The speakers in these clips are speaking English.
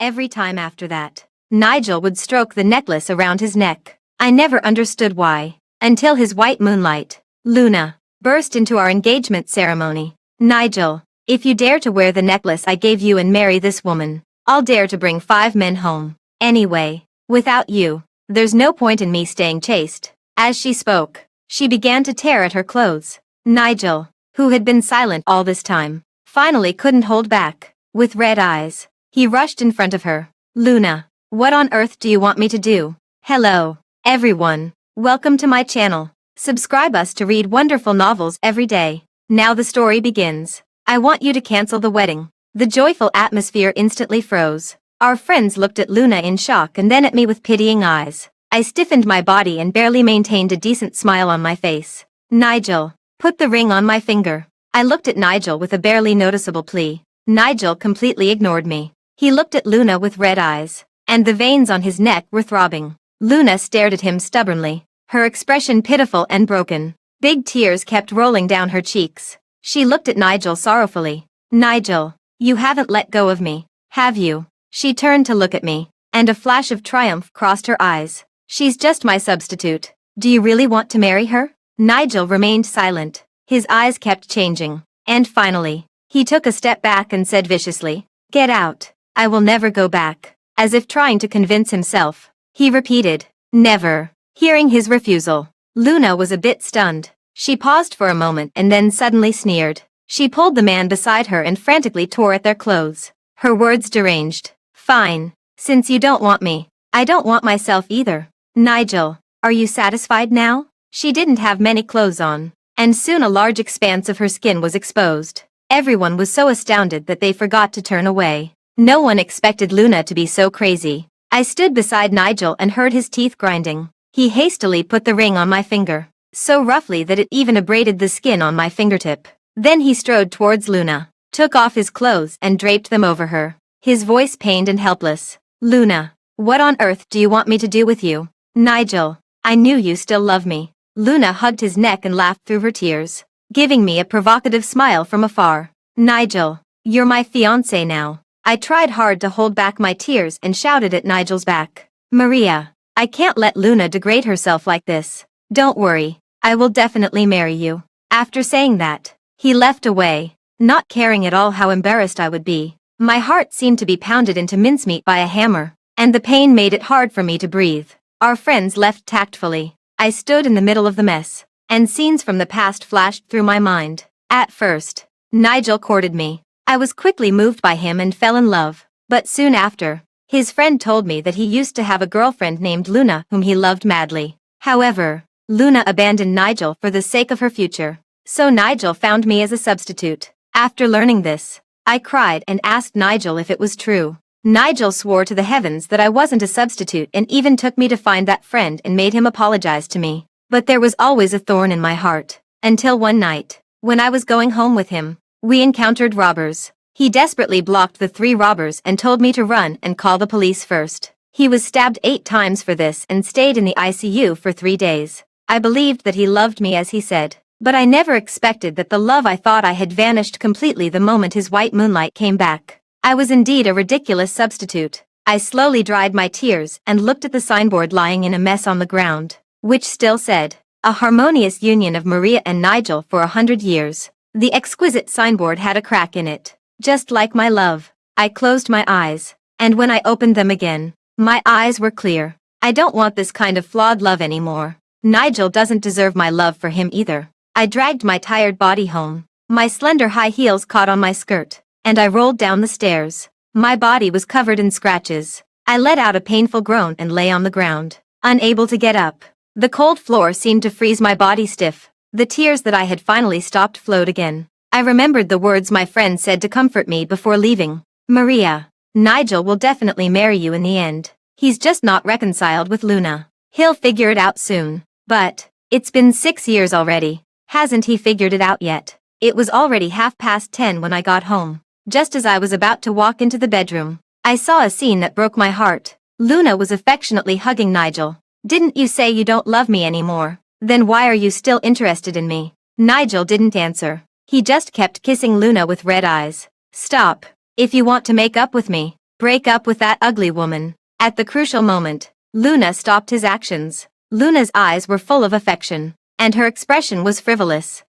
Every time after that, Nigel would stroke the necklace around his neck. I never understood why, until his white moonlight, Luna, burst into our engagement ceremony. Nigel, if you dare to wear the necklace I gave you and marry this woman, I'll dare to bring 5 men home. Anyway, without you, there's no point in me staying chaste. As she spoke, she began to tear at her clothes. Nigel, who had been silent all this time, finally couldn't hold back. With red eyes, he rushed in front of her. Luna, what on earth do you want me to do? Hello, everyone. Welcome to my channel. Subscribe us to read wonderful novels every day. Now the story begins. I want you to cancel the wedding. The joyful atmosphere instantly froze. Our friends looked at Luna in shock and then at me with pitying eyes. I stiffened my body and barely maintained a decent smile on my face. Nigel, put the ring on my finger. I looked at Nigel with a barely noticeable plea. Nigel completely ignored me. He looked at Luna with red eyes, and the veins on his neck were throbbing. Luna stared at him stubbornly, her expression pitiful and broken. Big tears kept rolling down her cheeks. She looked at Nigel sorrowfully. Nigel, you haven't let go of me, have you? She turned to look at me, and a flash of triumph crossed her eyes. She's just my substitute. Do you really want to marry her? Nigel remained silent. His eyes kept changing, and finally, he took a step back and said viciously, "Get out. I will never go back." As if trying to convince himself, he repeated, "Never." Hearing his refusal, Luna was a bit stunned. She paused for a moment and then suddenly sneered. She pulled the man beside her and frantically tore at their clothes. Her words deranged. "Fine. Since you don't want me, I don't want myself either. Nigel, are you satisfied now?" She didn't have many clothes on, and soon a large expanse of her skin was exposed. Everyone was so astounded that they forgot to turn away. No one expected Luna to be so crazy. I stood beside Nigel and heard his teeth grinding. He hastily put the ring on my finger, so roughly that it even abraded the skin on my fingertip. Then he strode towards Luna, took off his clothes and draped them over her. His voice pained and helpless. "Luna, what on earth do you want me to do with you?" "Nigel, I knew you still love me." Luna hugged his neck and laughed through her tears, giving me a provocative smile from afar. "Nigel, you're my fiancé now." I tried hard to hold back my tears and shouted at Nigel's back. "Maria, I can't let Luna degrade herself like this. Don't worry, I will definitely marry you." After saying that, he left away, not caring at all how embarrassed I would be. My heart seemed to be pounded into mincemeat by a hammer, and the pain made it hard for me to breathe. Our friends left tactfully. I stood in the middle of the mess, and scenes from the past flashed through my mind. At first, Nigel courted me. I was quickly moved by him and fell in love. But soon after, his friend told me that he used to have a girlfriend named Luna whom he loved madly. However, Luna abandoned Nigel for the sake of her future. So Nigel found me as a substitute. After learning this, I cried and asked Nigel if it was true. Nigel swore to the heavens that I wasn't a substitute and even took me to find that friend and made him apologize to me. But there was always a thorn in my heart. Until one night, when I was going home with him, we encountered robbers. He desperately blocked the 3 robbers and told me to run and call the police first. He was stabbed 8 times for this and stayed in the ICU for 3 days. I believed that he loved me as he said, but I never expected that the love I thought I had vanished completely the moment his white moonlight came back. I was indeed a ridiculous substitute. I slowly dried my tears and looked at the signboard lying in a mess on the ground, which still said, "A harmonious union of Maria and Nigel for 100 years. The exquisite signboard had a crack in it, just like my love. I closed my eyes, and when I opened them again, my eyes were clear. I don't want this kind of flawed love anymore. Nigel doesn't deserve my love for him either. I dragged my tired body home. My slender high heels caught on my skirt, and I rolled down the stairs. My body was covered in scratches. I let out a painful groan and lay on the ground, unable to get up. The cold floor seemed to freeze my body stiff. The tears that I had finally stopped flowed again. I remembered the words my friend said to comfort me before leaving. "Maria, Nigel will definitely marry you in the end. He's just not reconciled with Luna. He'll figure it out soon." But it's been 6 years already. Hasn't he figured it out yet? It was already 10:30 when I got home. Just as I was about to walk into the bedroom, I saw a scene that broke my heart. Luna was affectionately hugging Nigel. "Didn't you say you don't love me anymore? Then why are you still interested in me?" Nigel didn't answer. He just kept kissing Luna with red eyes. "Stop. If you want to make up with me, Break up with that ugly woman. At the crucial moment, Luna stopped his actions. Luna's eyes were full of affection, and her expression was frivolous.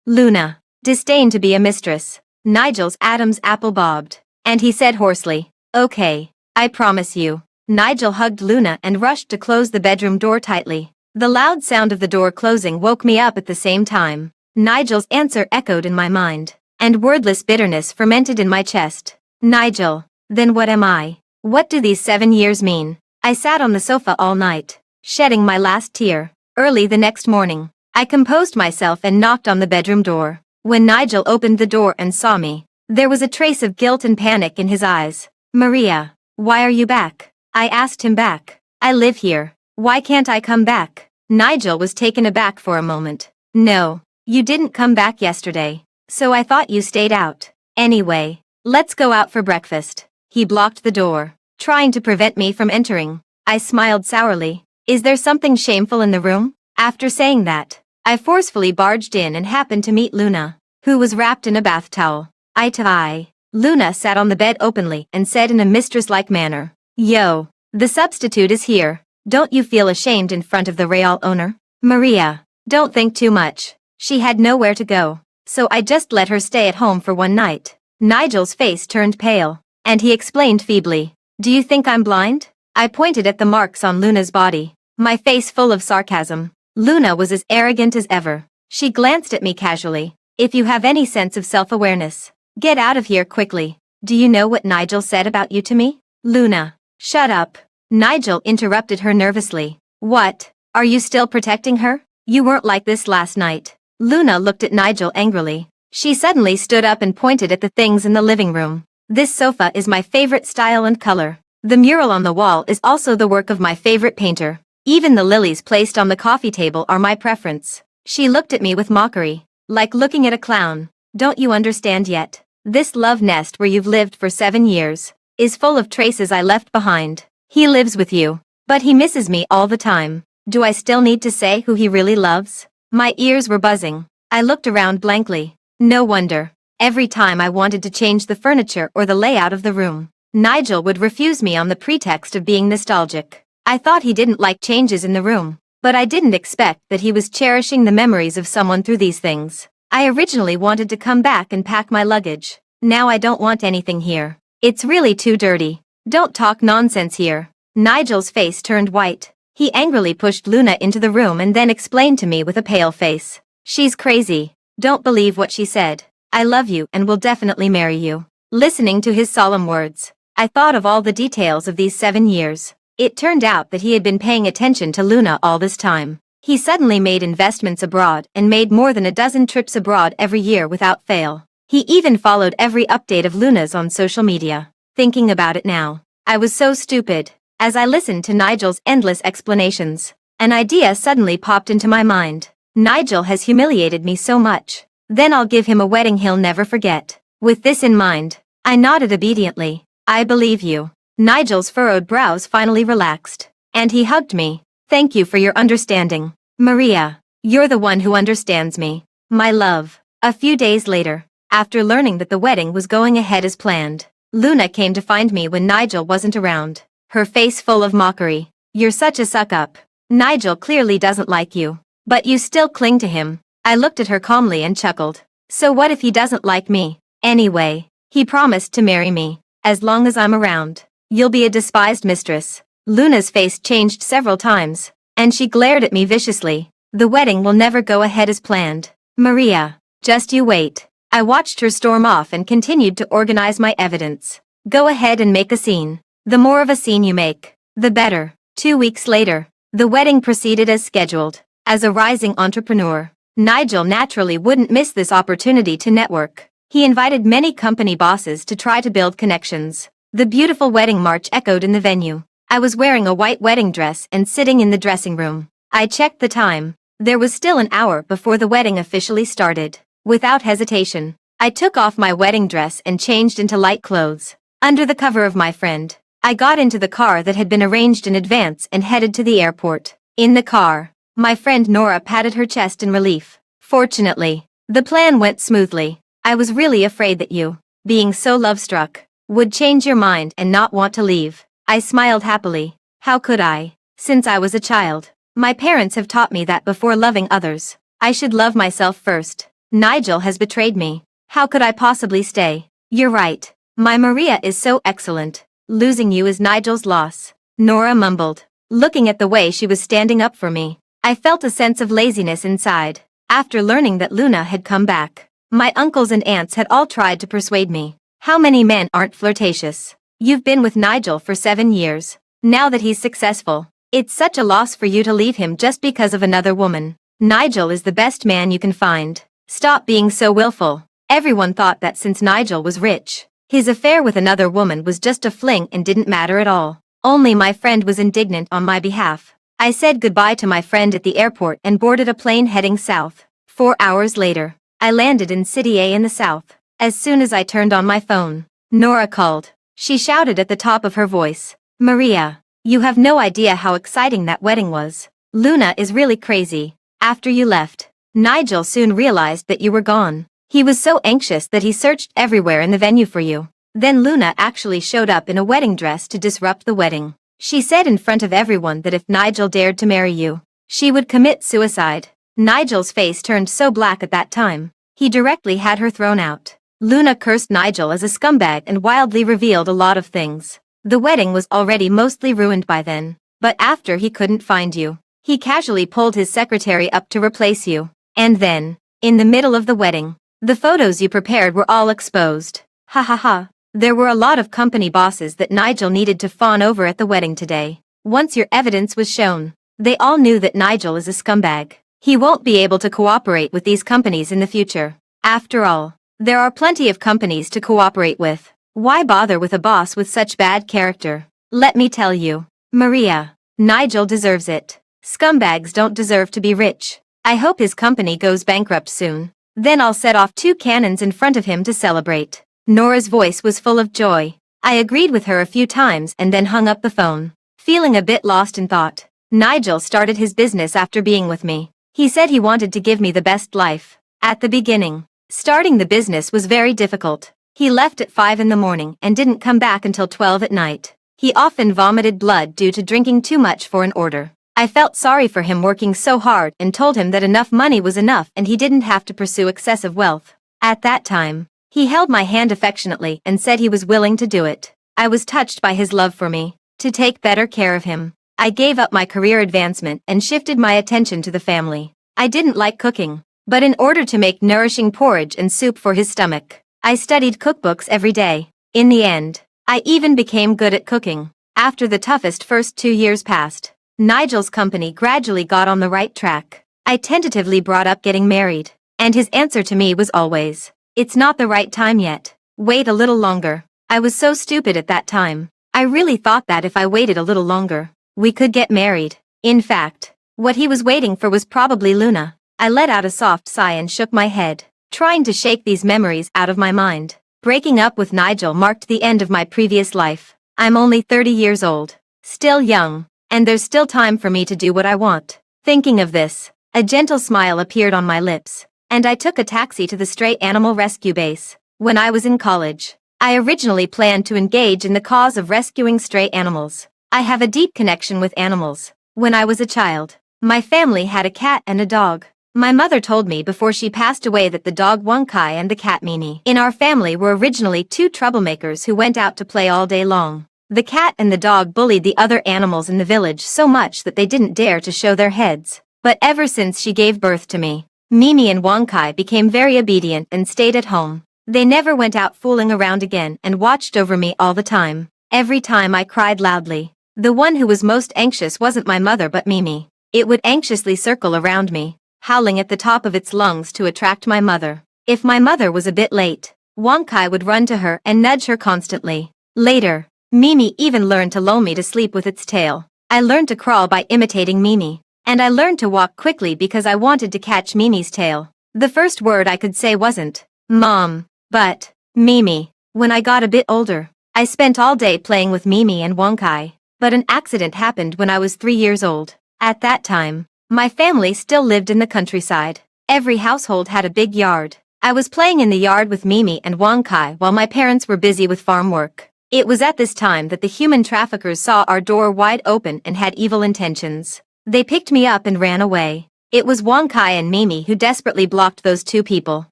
Luna, disdain to be a mistress. Nigel's Adam's apple bobbed, and he said hoarsely, "Okay, I promise you." Nigel hugged Luna and rushed to close the bedroom door tightly. The loud sound of the door closing woke me up at the same time. Nigel's answer echoed in my mind, and wordless bitterness fermented in my chest. Nigel, then what am I? What do these 7 years mean? I sat on the sofa all night, shedding my last tear. Early the next morning, I composed myself and knocked on the bedroom door. When Nigel opened the door and saw me, there was a trace of guilt and panic in his eyes. "Maria, why are you back?" I asked him back. "I live here. Why can't I come back?" Nigel was taken aback for a moment. "No, you didn't come back yesterday, so I thought you stayed out. Anyway, let's go out for breakfast." He blocked the door, trying to prevent me from entering. I smiled sourly. "Is there something shameful in the room?" After saying that, I forcefully barged in and happened to meet Luna, who was wrapped in a bath towel. Eye to eye, Luna sat on the bed openly and said in a mistress-like manner, "Yo, the substitute is here. Don't you feel ashamed in front of the Real owner?" "Maria, don't think too much. She had nowhere to go, so I just let her stay at home for one night." Nigel's face turned pale, and he explained feebly, "Do you think I'm blind?" I pointed at the marks on Luna's body, my face full of sarcasm. Luna was as arrogant as ever. She glanced at me casually. "If you have any sense of self-awareness, get out of here quickly. Do you know what Nigel said about you to me?" "Luna, shut up." Nigel interrupted her nervously. "What? Are you still protecting her? You weren't like this last night." Luna looked at Nigel angrily. She suddenly stood up and pointed at the things in the living room. "This sofa is my favorite style and color. The mural on the wall is also the work of my favorite painter. Even the lilies placed on the coffee table are my preference." She looked at me with mockery, like looking at a clown. "Don't you understand yet? This love nest where you've lived for 7 years is full of traces I left behind. He lives with you, but he misses me all the time. Do I still need to say who he really loves?" My ears were buzzing. I looked around blankly. No wonder. Every time I wanted to change the furniture or the layout of the room, Nigel would refuse me on the pretext of being nostalgic. I thought he didn't like changes in the room, but I didn't expect that he was cherishing the memories of someone through these things. I originally wanted to come back and pack my luggage. Now I don't want anything here. It's really too dirty. Don't talk nonsense here. Nigel's face turned white. He angrily pushed Luna into the room and then explained to me with a pale face, "She's crazy. Don't believe what she said. I love you and will definitely marry you." Listening to his solemn words, I thought of all the details of these 7 years. It turned out that he had been paying attention to Luna all this time. He suddenly made investments abroad and made more than a dozen trips abroad every year without fail. He even followed every update of Luna's on social media. Thinking about it now, I was so stupid. As I listened to Nigel's endless explanations, an idea suddenly popped into my mind. Nigel has humiliated me so much. Then I'll give him a wedding he'll never forget. With this in mind, I nodded obediently. "I believe you." Nigel's furrowed brows finally relaxed, and he hugged me. "Thank you for your understanding. Maria, you're the one who understands me. My love." A few days later, after learning that the wedding was going ahead as planned, Luna came to find me when Nigel wasn't around, her face full of mockery. "You're such a suck-up. Nigel clearly doesn't like you, but you still cling to him." I looked at her calmly and chuckled. "So what if he doesn't like me? Anyway, he promised to marry me. As long as I'm around, you'll be a despised mistress." Luna's face changed several times, and she glared at me viciously. "The wedding will never go ahead as planned. Maria, just you wait." I watched her storm off and continued to organize my evidence. "Go ahead and make a scene. The more of a scene you make, the better." 2 weeks later, the wedding proceeded as scheduled. As a rising entrepreneur, Nigel naturally wouldn't miss this opportunity to network. He invited many company bosses to try to build connections. The beautiful wedding march echoed in the venue. I was wearing a white wedding dress and sitting in the dressing room. I checked the time. There was still an hour before the wedding officially started. Without hesitation, I took off my wedding dress and changed into light clothes. Under the cover of my friend, I got into the car that had been arranged in advance and headed to the airport. In the car, my friend Nora patted her chest in relief. "Fortunately, the plan went smoothly. I was really afraid that you, being so love-struck, would change your mind and not want to leave. I smiled happily. How could I? Since I was a child, my parents have taught me that before loving others, I should love myself first. Nigel has betrayed me. How could I possibly stay? You're right. My Maria is so excellent. Losing you is Nigel's loss. Nora mumbled, looking at the way she was standing up for me. I felt a sense of laziness inside. After learning that Luna had come back, my uncles and aunts had all tried to persuade me. How many men aren't flirtatious? You've been with Nigel for 7 years. Now that he's successful, it's such a loss for you to leave him just because of another woman. Nigel is the best man you can find. Stop being so willful. Everyone thought that since Nigel was rich, his affair with another woman was just a fling and didn't matter at all. Only my friend was indignant on my behalf. I said goodbye to my friend at the airport and boarded a plane heading south. 4 hours later, I landed in City A in the south. As soon as I turned on my phone, Nora called. She shouted at the top of her voice, "Maria, you have no idea how exciting that wedding was. Luna is really crazy. After you left, Nigel soon realized that you were gone. He was so anxious that he searched everywhere in the venue for you. Then Luna actually showed up in a wedding dress to disrupt the wedding. She said in front of everyone that if Nigel dared to marry you, she would commit suicide." Nigel's face turned so black at that time, he directly had her thrown out. Luna cursed Nigel as a scumbag and wildly revealed a lot of things. The wedding was already mostly ruined by then, but after he couldn't find you, he casually pulled his secretary up to replace you. And then, in the middle of the wedding, the photos you prepared were all exposed. Ha ha ha. There were a lot of company bosses that Nigel needed to fawn over at the wedding today. Once your evidence was shown, they all knew that Nigel is a scumbag. He won't be able to cooperate with these companies in the future. After all, there are plenty of companies to cooperate with. Why bother with a boss with such bad character? Let me tell you, Maria, Nigel deserves it. Scumbags don't deserve to be rich. I hope his company goes bankrupt soon. Then I'll set off 2 cannons in front of him to celebrate. Nora's voice was full of joy. I agreed with her a few times and then hung up the phone. Feeling a bit lost in thought, Nigel started his business after being with me. He said he wanted to give me the best life. At the beginning, starting the business was very difficult. He left at 5 in the morning and didn't come back until 12 at night. He often vomited blood due to drinking too much for an order. I felt sorry for him working so hard and told him that enough money was enough and he didn't have to pursue excessive wealth. At that time, he held my hand affectionately and said he was willing to do it. I was touched by his love for me. To take better care of him, I gave up my career advancement and shifted my attention to the family. I didn't like cooking, but in order to make nourishing porridge and soup for his stomach, I studied cookbooks every day. In the end, I even became good at cooking. After the toughest first 2 years passed, Nigel's company gradually got on the right track. I tentatively brought up getting married, and his answer to me was always, "It's not the right time yet. Wait a little longer." I was so stupid at that time. I really thought that if I waited a little longer, we could get married. In fact, what he was waiting for was probably Luna. I let out a soft sigh and shook my head, trying to shake these memories out of my mind. Breaking up with Nigel marked the end of my previous life. I'm only 30 years old, still young, and there's still time for me to do what I want. Thinking of this, a gentle smile appeared on my lips, and I took a taxi to the stray animal rescue base. When I was in college, I originally planned to engage in the cause of rescuing stray animals. I have a deep connection with animals. When I was a child, my family had a cat and a dog. My mother told me before she passed away that the dog Wonkai and the cat Mimi in our family were originally 2 troublemakers who went out to play all day long. The cat and the dog bullied the other animals in the village so much that they didn't dare to show their heads. But ever since she gave birth to me, Mimi and Wonkai became very obedient and stayed at home. They never went out fooling around again and watched over me all the time. Every time I cried loudly, the one who was most anxious wasn't my mother but Mimi. It would anxiously circle around me, howling at the top of its lungs to attract my mother. If my mother was a bit late, Wonkai would run to her and nudge her constantly. Later, Mimi even learned to lull me to sleep with its tail. I learned to crawl by imitating Mimi, and I learned to walk quickly because I wanted to catch Mimi's tail. The first word I could say wasn't "Mom," but "Mimi." When I got a bit older, I spent all day playing with Mimi and Wonkai, but an accident happened when I was 3 years old. At that time, my family still lived in the countryside. Every household had a big yard, I was playing in the yard with Mimi and Wang Kai while my parents were busy with farm work. It was at this time that the human traffickers saw our door wide open and had evil intentions. They picked me up and ran away. It was Wang Kai and Mimi who desperately blocked those two people,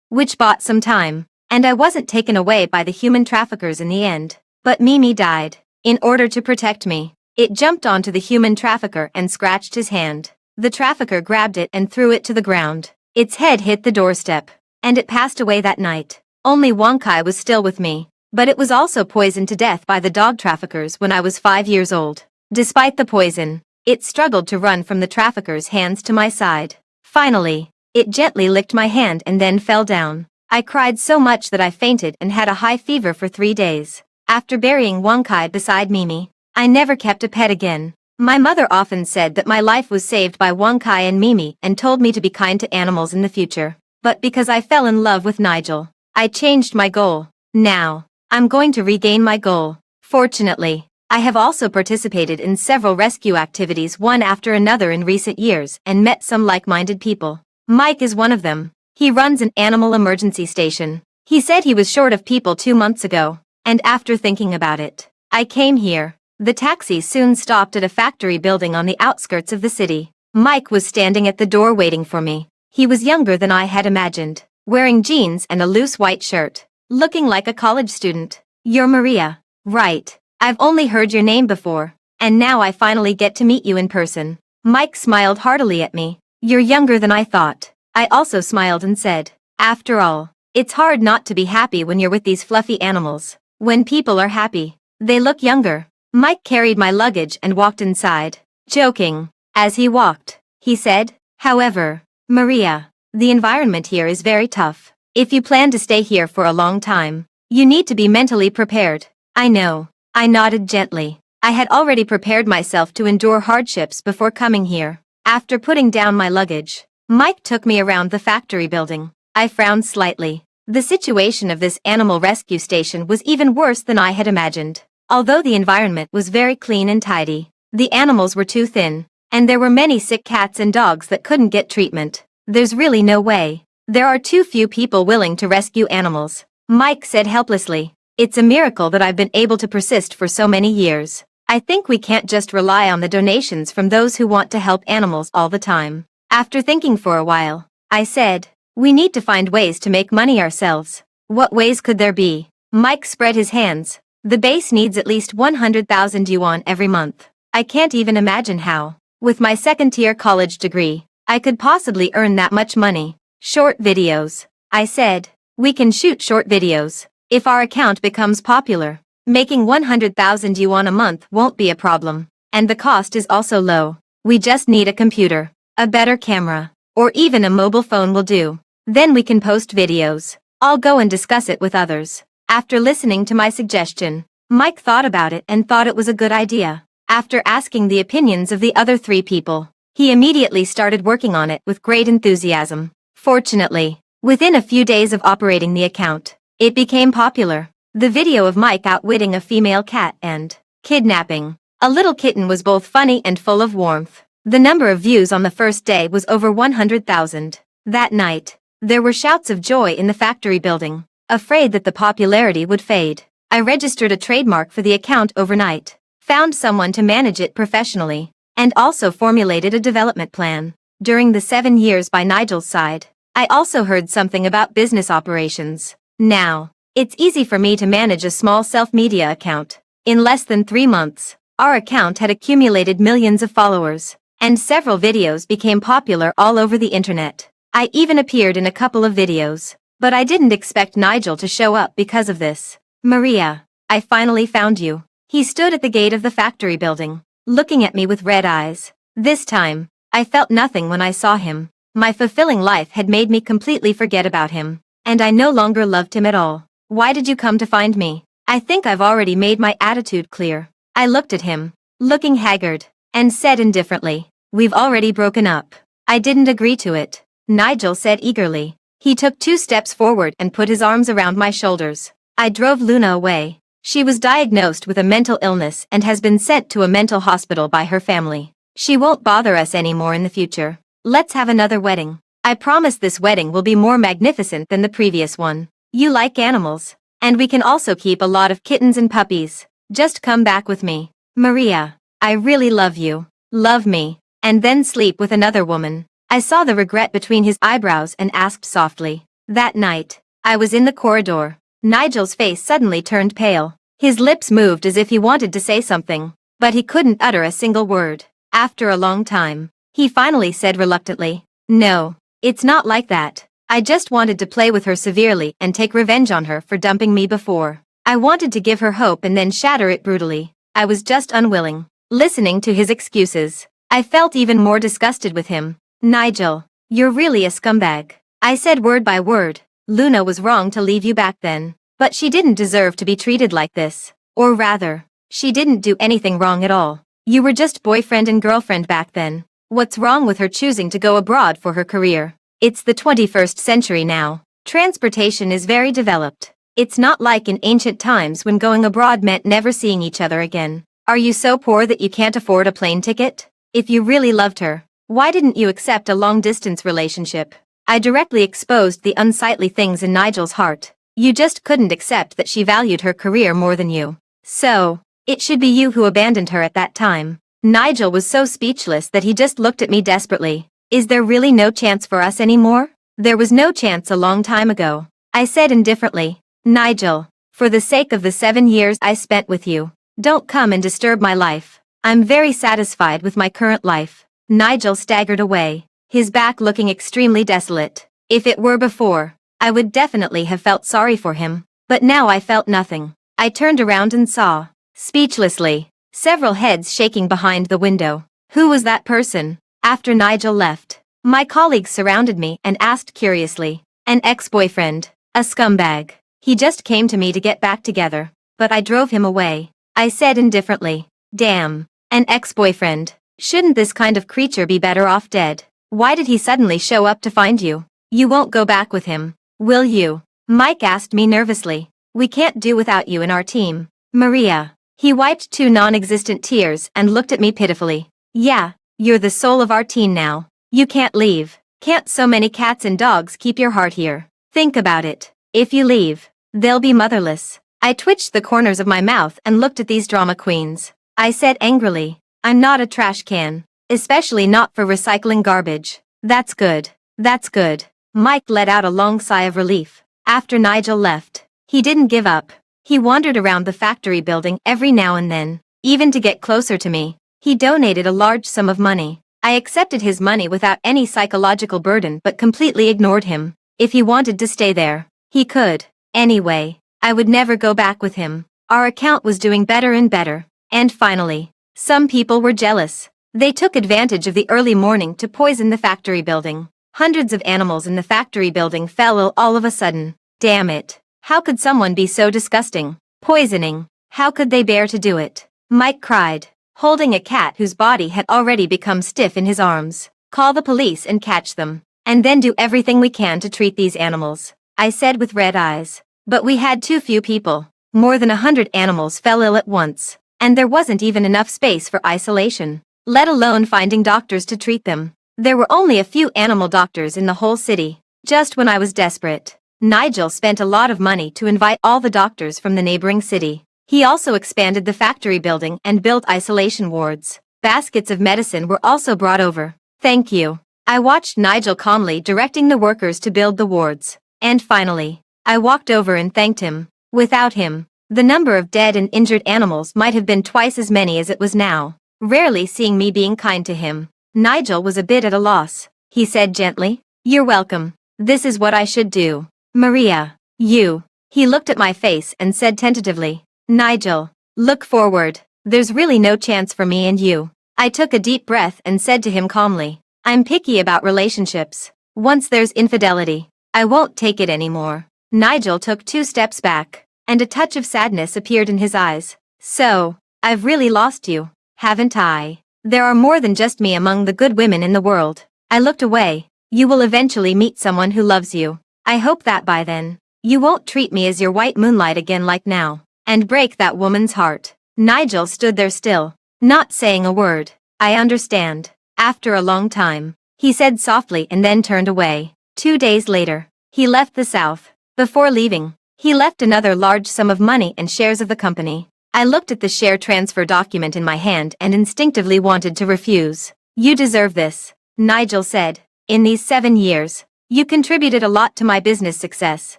which bought some time, and I wasn't taken away by the human traffickers in the end. But Mimi died. In order to protect me, it jumped onto the human trafficker and scratched his hand. The trafficker grabbed it and threw it to the ground. Its head hit the doorstep, and it passed away that night. Only Wang Kai was still with me, but it was also poisoned to death by the dog traffickers when I was 5 years old. Despite the poison, it struggled to run from the traffickers' hands to my side. Finally, it gently licked my hand and then fell down. I cried so much that I fainted and had a high fever for 3 days. After burying Wang Kai beside Mimi, I never kept a pet again. My mother often said that my life was saved by Wang Kai and Mimi and told me to be kind to animals in the future. But because I fell in love with Nigel, I changed my goal. Now, I'm going to regain my goal. Fortunately, I have also participated in several rescue activities one after another in recent years and met some like-minded people. Mike is one of them. He runs an animal emergency station. He said he was short of people 2 months ago, and after thinking about it, I came here. The taxi soon stopped at a factory building on the outskirts of the city. Mike was standing at the door waiting for me. He was younger than I had imagined, wearing jeans and a loose white shirt, looking like a college student. You're Maria, right? I've only heard your name before, and now I finally get to meet you in person. Mike smiled heartily at me. You're younger than I thought. I also smiled and said, after all, it's hard not to be happy when you're with these fluffy animals. When people are happy, they look younger. Mike carried my luggage and walked inside, joking. As he walked, he said, however, Maria, the environment here is very tough. If you plan to stay here for a long time, you need to be mentally prepared. I know. I nodded gently. I had already prepared myself to endure hardships before coming here. After putting down my luggage, Mike took me around the factory building. I frowned slightly. The situation of this animal rescue station was even worse than I had imagined. Although the environment was very clean and tidy, the animals were too thin, and there were many sick cats and dogs that couldn't get treatment. There's really no way. There are too few people willing to rescue animals, Mike said helplessly. It's a miracle that I've been able to persist for so many years. I think we can't just rely on the donations from those who want to help animals all the time. After thinking for a while, I said, we need to find ways to make money ourselves. What ways could there be? Mike spread his hands. The base needs at least 100,000 yuan every month. I can't even imagine how. With my second-tier college degree, I could possibly earn that much money. Short videos. I said, we can shoot short videos. If our account becomes popular, making 100,000 yuan a month won't be a problem. And the cost is also low. We just need a computer, a better camera, or even a mobile phone will do. Then we can post videos. I'll go and discuss it with others. After listening to my suggestion, Mike thought about it and thought it was a good idea. After asking the opinions of the other 3 people, he immediately started working on it with great enthusiasm. Fortunately, within a few days of operating the account, it became popular. The video of Mike outwitting a female cat and kidnapping a little kitten was both funny and full of warmth. The number of views on the first day was over 100,000. That night, there were shouts of joy in the factory building. Afraid that the popularity would fade, I registered a trademark for the account overnight, found someone to manage it professionally, and also formulated a development plan. During the 7 years by Nigel's side, I also heard something about business operations. Now, it's easy for me to manage a small self-media account. In less than 3 months, our account had accumulated millions of followers, and several videos became popular all over the internet. I even appeared in a couple of videos, but I didn't expect Nigel to show up because of this. Maria, I finally found you. He stood at the gate of the factory building, looking at me with red eyes. This time, I felt nothing when I saw him. My fulfilling life had made me completely forget about him, and I no longer loved him at all. Why did you come to find me? I think I've already made my attitude clear. I looked at him, looking haggard, and said indifferently, we've already broken up. I didn't agree to it, Nigel said eagerly. He took 2 steps forward and put his arms around my shoulders. I drove Luna away. She was diagnosed with a mental illness and has been sent to a mental hospital by her family. She won't bother us anymore in the future. Let's have another wedding. I promise this wedding will be more magnificent than the previous one. You like animals. And we can also keep a lot of kittens and puppies. Just come back with me. Maria, I really love you. Love me. And then sleep with another woman. I saw the regret between his eyebrows and asked softly. That night, I was in the corridor. Nigel's face suddenly turned pale. His lips moved as if he wanted to say something, but he couldn't utter a single word. After a long time, he finally said reluctantly, "No, it's not like that. I just wanted to play with her severely and take revenge on her for dumping me before. I wanted to give her hope and then shatter it brutally. I was just unwilling." Listening to his excuses, I felt even more disgusted with him. "Nigel, you're really a scumbag." I said word by word. "Luna was wrong to leave you back then, but she didn't deserve to be treated like this. Or rather, she didn't do anything wrong at all. You were just boyfriend and girlfriend back then. What's wrong with her choosing to go abroad for her career? It's the 21st century now. Transportation is very developed. It's not like in ancient times when going abroad meant never seeing each other again. Are you so poor that you can't afford a plane ticket? If you really loved her, why didn't you accept a long-distance relationship?" I directly exposed the unsightly things in Nigel's heart. You just couldn't accept that she valued her career more than you. So, it should be you who abandoned her at that time. Nigel was so speechless that he just looked at me desperately. "Is there really no chance for us anymore?" "There was no chance a long time ago," I said indifferently. "Nigel, for the sake of the 7 years I spent with you, don't come and disturb my life. I'm very satisfied with my current life." Nigel staggered away, his back looking extremely desolate. If it were before, I would definitely have felt sorry for him, but now I felt nothing. I turned around and saw, speechlessly, several heads shaking behind the window. Who was that person? After Nigel left, my colleagues surrounded me and asked curiously. "An ex-boyfriend, a scumbag. He just came to me to get back together, but I drove him away," I said indifferently. "Damn, an ex-boyfriend. Shouldn't this kind of creature be better off dead? Why did he suddenly show up to find you? You won't go back with him, will you?" Mike asked me nervously. "We can't do without you in our team, Maria." He wiped 2 non-existent tears and looked at me pitifully. "Yeah, you're the soul of our team now. You can't leave. Can't so many cats and dogs keep your heart here? Think about it. If you leave, they'll be motherless." I twitched the corners of my mouth and looked at these drama queens. I said angrily, "I'm not a trash can. Especially not for recycling garbage." That's good. That's good." Mike let out a long sigh of relief. After Nigel left, he didn't give up. He wandered around the factory building every now and then, even to get closer to me. He donated a large sum of money. I accepted his money without any psychological burden but completely ignored him. If he wanted to stay there, he could. Anyway, I would never go back with him. Our account was doing better and better. And finally, some people were jealous. They took advantage of the early morning to poison the factory building. Hundreds of animals in the factory building fell ill all of a sudden. Damn it. How could someone be so disgusting? Poisoning. How could they bear to do it? Mike cried, holding a cat whose body had already become stiff in his arms. "Call the police and catch them. And then do everything we can to treat these animals," I said with red eyes. But we had too few people. More than 100 animals fell ill at once, and there wasn't even enough space for isolation, let alone finding doctors to treat them. There were only a few animal doctors in the whole city. Just when I was desperate, Nigel spent a lot of money to invite all the doctors from the neighboring city. He also expanded the factory building and built isolation wards. Baskets of medicine were also brought over. "Thank you." I watched Nigel calmly directing the workers to build the wards. And finally, I walked over and thanked him. Without him, the number of dead and injured animals might have been twice as many as it was now. Rarely seeing me being kind to him, Nigel was a bit at a loss. He said gently, "You're welcome. This is what I should do. Maria, you." He looked at my face and said tentatively, "Nigel, look forward. There's really no chance for me and you." I took a deep breath and said to him calmly, "I'm picky about relationships. Once there's infidelity, I won't take it anymore." Nigel took 2 steps back, and a touch of sadness appeared in his eyes. "So, I've really lost you, haven't I? There are more than just me among the good women in the world." I looked away. "You will eventually meet someone who loves you. I hope that by then, you won't treat me as your white moonlight again like now, and break that woman's heart." Nigel stood there still, not saying a word. "I understand." After a long time, he said softly and then turned away. 2 days later, he left the South. Before leaving, he left another large sum of money and shares of the company. I looked at the share transfer document in my hand and instinctively wanted to refuse. You deserve this, Nigel said. In these 7 years, you contributed a lot to my business success.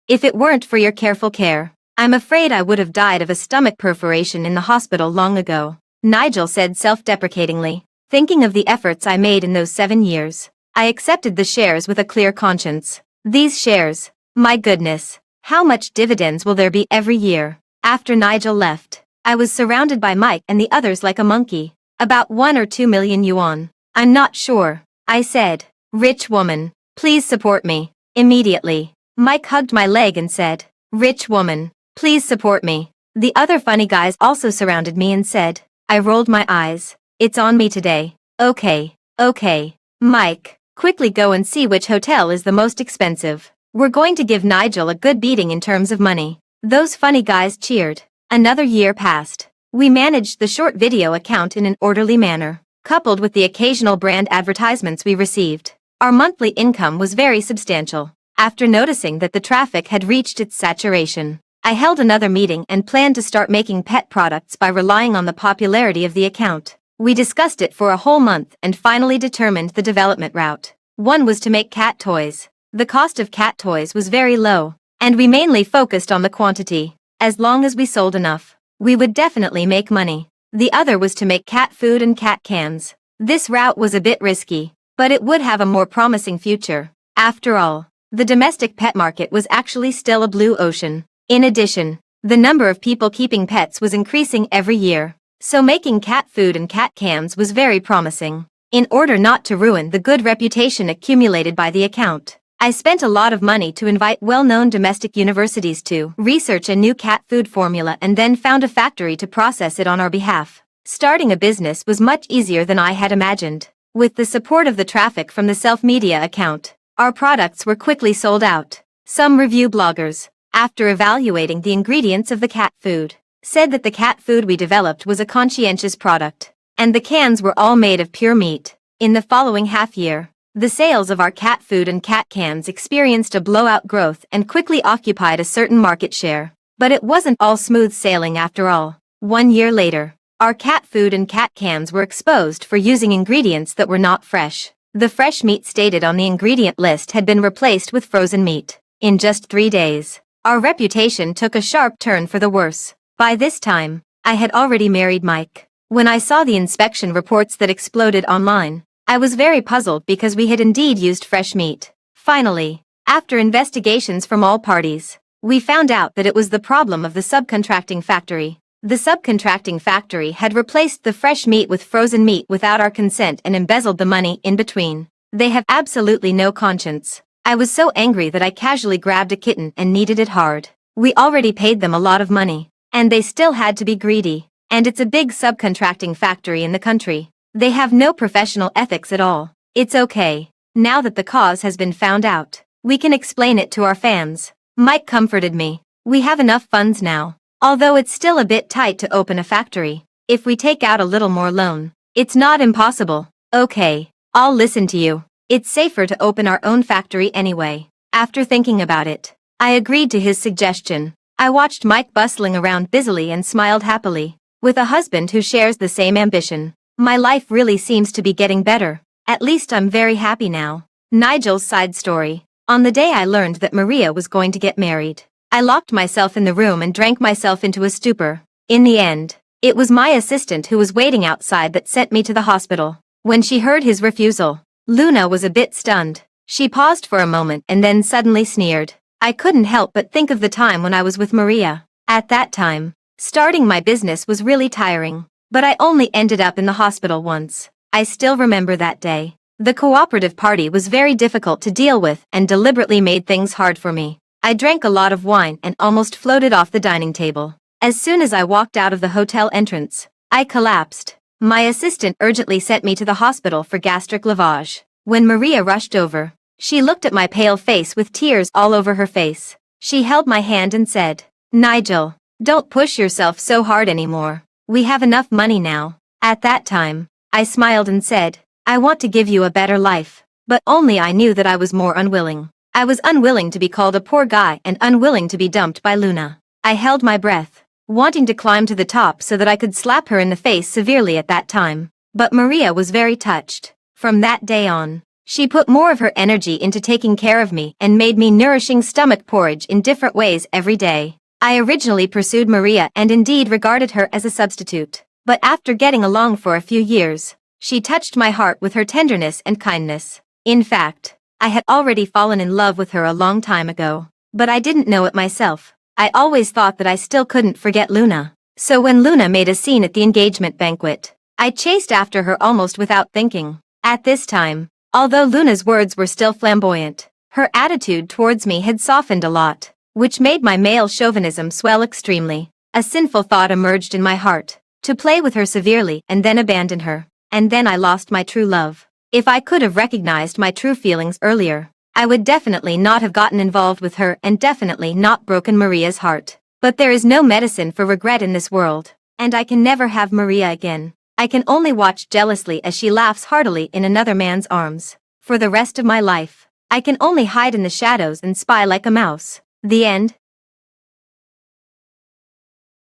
If it weren't for your careful care, I'm afraid I would have died of a stomach perforation in the hospital long ago, Nigel said self-deprecatingly. Thinking of the efforts I made in those 7 years, I accepted the shares with a clear conscience. These shares, my goodness, how much dividends will there be every year? After Nigel left, I was surrounded by Mike and the others like a monkey. About 1 or 2 million yuan. I'm not sure, I said. Rich woman, please support me. Immediately, Mike hugged my leg and said, Rich woman, please support me. The other funny guys also surrounded me and said, I rolled my eyes. It's on me today. Okay. Mike, quickly go and see which hotel is the most expensive. We're going to give Nigel a good beating in terms of money. Those funny guys cheered. Another year passed. We managed the short video account in an orderly manner. Coupled with the occasional brand advertisements we received, our monthly income was very substantial. After noticing that the traffic had reached its saturation, I held another meeting and planned to start making pet products by relying on the popularity of the account. We discussed it for a whole month and finally determined the development route. One was to make cat toys. The cost of cat toys was very low, and we mainly focused on the quantity. As long as we sold enough, we would definitely make money. The other was to make cat food and cat cans. This route was a bit risky, but it would have a more promising future. After all, the domestic pet market was actually still a blue ocean. In addition, the number of people keeping pets was increasing every year. So making cat food and cat cans was very promising. In order not to ruin the good reputation accumulated by the account, I spent a lot of money to invite well-known domestic universities to research a new cat food formula and then found a factory to process it on our behalf. Starting a business was much easier than I had imagined. With the support of the traffic from the self-media account, our products were quickly sold out. Some review bloggers, after evaluating the ingredients of the cat food, said that the cat food we developed was a conscientious product, and the cans were all made of pure meat. In the following half year, the sales of our cat food and cat cans experienced a blowout growth and quickly occupied a certain market share. But it wasn't all smooth sailing after all. 1 year later, our cat food and cat cans were exposed for using ingredients that were not fresh. The fresh meat stated on the ingredient list had been replaced with frozen meat. In just 3 days, our reputation took a sharp turn for the worse. By this time, I had already married Mike. When I saw the inspection reports that exploded online, I was very puzzled because we had indeed used fresh meat. Finally, after investigations from all parties, we found out that it was the problem of the subcontracting factory. The subcontracting factory had replaced the fresh meat with frozen meat without our consent and embezzled the money in between. They have absolutely no conscience. I was so angry that I casually grabbed a kitten and kneaded it hard. We already paid them a lot of money, and they still had to be greedy. And it's a big subcontracting factory in the country. They have no professional ethics at all. It's okay. Now that the cause has been found out, we can explain it to our fans. Mike comforted me. We have enough funds now. Although it's still a bit tight to open a factory. If we take out a little more loan, it's not impossible. Okay, I'll listen to you. It's safer to open our own factory anyway. After thinking about it, I agreed to his suggestion. I watched Mike bustling around busily and smiled happily. With a husband who shares the same ambition, my life really seems to be getting better. At least I'm very happy now. Nigel's side story. On the day I learned that Maria was going to get married, I locked myself in the room and drank myself into a stupor. In the end, it was my assistant who was waiting outside that sent me to the hospital. When she heard his refusal, Luna was a bit stunned. She paused for a moment and then suddenly sneered. I couldn't help but think of the time when I was with Maria. At that time, starting my business was really tiring, but I only ended up in the hospital once. I still remember that day. The cooperative party was very difficult to deal with and deliberately made things hard for me. I drank a lot of wine and almost floated off the dining table. As soon as I walked out of the hotel entrance, I collapsed. My assistant urgently sent me to the hospital for gastric lavage. When Maria rushed over, she looked at my pale face with tears all over her face. She held my hand and said, "Nigel, don't push yourself so hard anymore. We have enough money now." At that time, I smiled and said, "I want to give you a better life. But only I knew that I was more unwilling. I was unwilling to be called a poor guy and unwilling to be dumped by Luna. I held my breath, wanting to climb to the top so that I could slap her in the face severely at that time. But Maria was very touched. From that day on, she put more of her energy into taking care of me and made me nourishing stomach porridge in different ways every day. I originally pursued Maria and indeed regarded her as a substitute. But after getting along for a few years, she touched my heart with her tenderness and kindness. In fact, I had already fallen in love with her a long time ago. But I didn't know it myself. I always thought that I still couldn't forget Luna. So when Luna made a scene at the engagement banquet, I chased after her almost without thinking. At this time, although Luna's words were still flamboyant, her attitude towards me had softened a lot, which made my male chauvinism swell extremely. A sinful thought emerged in my heart, to play with her severely and then abandon her. And then I lost my true love. If I could have recognized my true feelings earlier, I would definitely not have gotten involved with her and definitely not broken Maria's heart. But there is no medicine for regret in this world, and I can never have Maria again. I can only watch jealously as she laughs heartily in another man's arms. For the rest of my life, I can only hide in the shadows and spy like a mouse. The end.